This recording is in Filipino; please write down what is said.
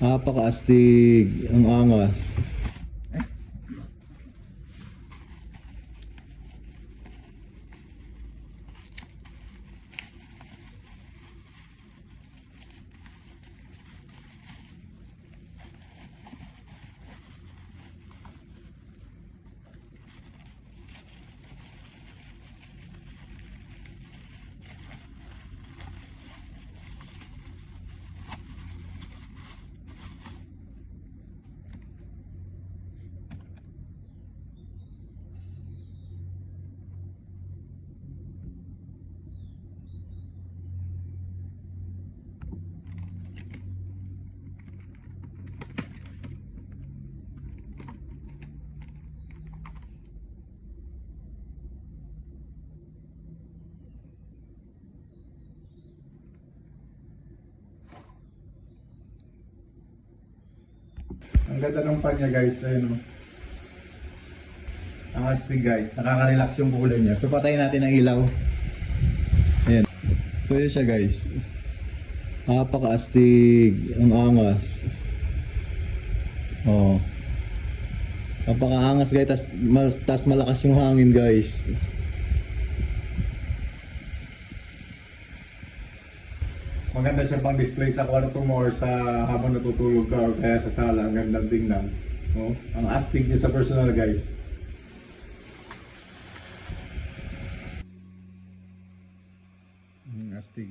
Napakaastig, ang angas. Ang ganda ng panya guys, ayun o. Ang astig guys, nakaka-relax yung kulay niya. So patayin natin ang ilaw. Ayan. So yun siya guys. Napakaastig, ang angas. Oh. Napakaangas guys, tas malakas yung hangin guys. Maganda siya pang display sa kwarto mo or sa habang natutulog ka or kaya sa sala. Ang gandang tingnan. Oh, ang astig niya sa personal guys. Astig.